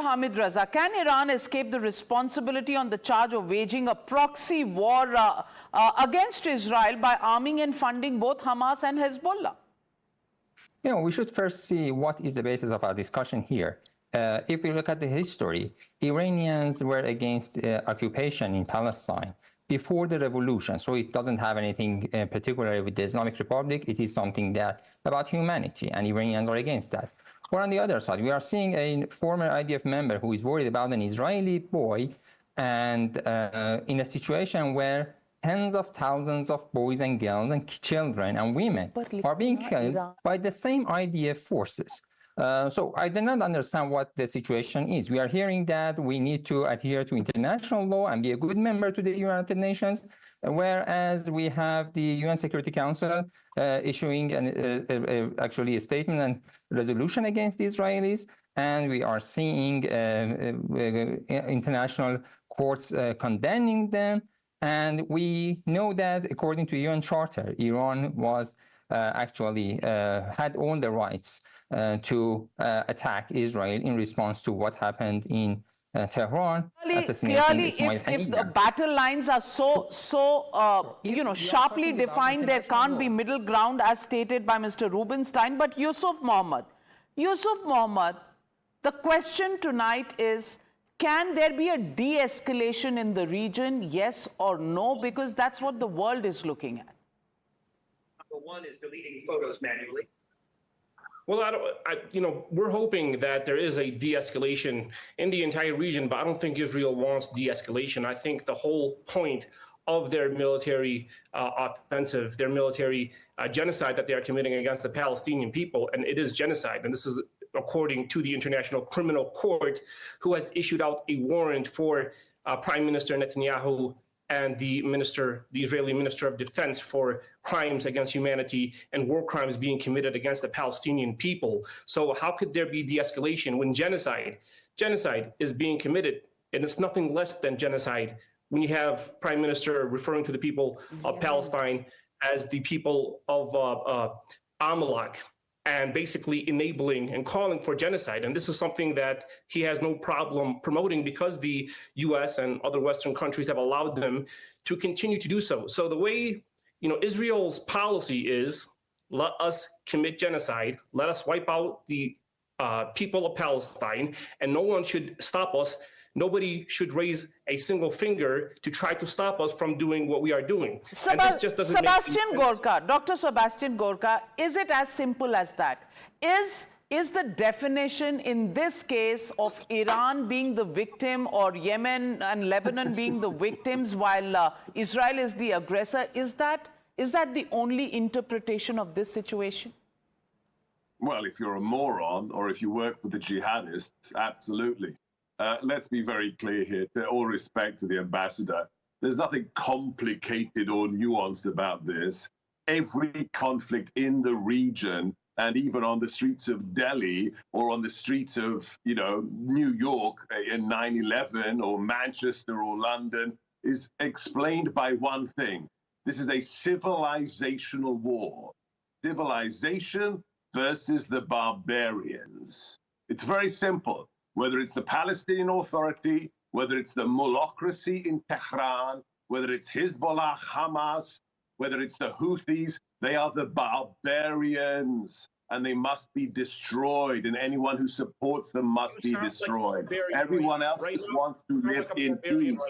Hamid Raza, can Iran escape the responsibility on the charge of waging a proxy war against Israel by arming and funding both Hamas and Hezbollah? We should first see what is the basis of our discussion here. If we look at the history, Iranians were against occupation in Palestine before the revolution, so it doesn't have anything particularly with the Islamic Republic. It is something that about humanity, and Iranians are against that. Or on the other side, we are seeing a former IDF member who is worried about an Israeli boy, and in a situation where tens of thousands of boys and girls and children and women are being killed by the same IDF forces. So I do not understand what the situation is. We are hearing that we need to adhere to international law and be a good member to the United Nations, whereas we have the UN Security Council issuing actually a statement and resolution against the Israelis, and we are seeing international courts condemning them. And we know that according to UN Charter, Iran was actually had all the rights to attack Israel in response to what happened in Tehran. Clearly, if the battle lines are so sharply defined, there can't be middle ground as stated by Mr. Rubinstein. But Yousef Mohamed, the question tonight is, can there be a de-escalation in the region, yes or no? Because that's what the world is looking at. Number one is deleting photos manually. Well, we're hoping that there is a de-escalation in the entire region, but I don't think Israel wants de-escalation. I think the whole point of their military offensive, their military genocide that they are committing against the Palestinian people, and it is genocide, and this is according to the International Criminal Court, who has issued out a warrant for Prime Minister Netanyahu and the Israeli Minister of Defense for crimes against humanity and war crimes being committed against the Palestinian people. So how could there be de-escalation when genocide is being committed, and it's nothing less than genocide when you have Prime Minister referring to the people of Palestine as the people of Amalek, and basically enabling and calling for genocide. And this is something that he has no problem promoting because the US and other Western countries have allowed them to continue to do so. So the way, Israel's policy is, let us commit genocide, let us wipe out the people of Palestine, and no one should stop us. Nobody should raise a single finger to try to stop us from doing what we are doing. And this just doesn't Sebastian Gorka, Dr. Sebastian Gorka, is it as simple as that? Is the definition in this case of Iran being the victim or Yemen and Lebanon being the victims while Israel is the aggressor, is that the only interpretation of this situation? Well, if you're a moron or if you work with the jihadists, absolutely. Let's be very clear here, to all respect to the ambassador. There's nothing complicated or nuanced about this. Every conflict in the region, and even on the streets of Delhi or on the streets of, New York in 9/11 or Manchester or London, is explained by one thing. This is a civilizational war. Civilization versus the barbarians. It's very simple. Whether it's the Palestinian Authority, whether it's the mullahocracy in Tehran, whether it's Hezbollah, Hamas, whether it's the Houthis, they are the barbarians, and they must be destroyed, and anyone who supports them must be destroyed. Everyone else just wants to live in peace.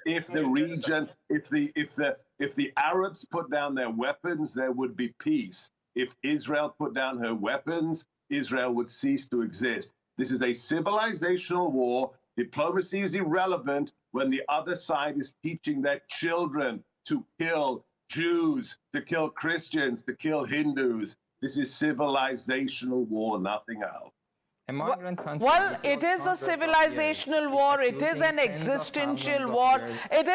If the region, if the Arabs put down their weapons, there would be peace. If Israel put down her weapons, Israel would cease to exist. This is a civilizational war. Diplomacy is irrelevant when the other side is teaching their children to kill Jews, to kill Christians, to kill Hindus. This is civilizational war, nothing else. Well, it is a civilizational war. It is an existential war. It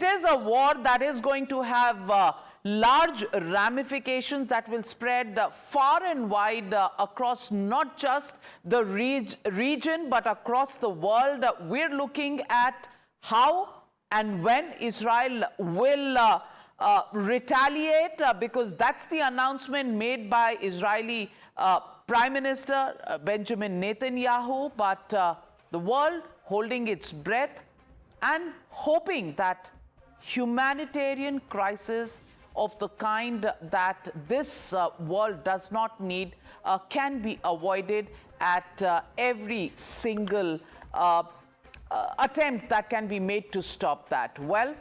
is a war that is going to have large ramifications that will spread far and wide across not just the region, but across the world. We're looking at how and when Israel will retaliate, because that's the announcement made by Israeli Prime Minister Benjamin Netanyahu. But The world holding its breath and hoping that humanitarian crisis of the kind that this world does not need can be avoided at every single attempt that can be made to stop that. Well,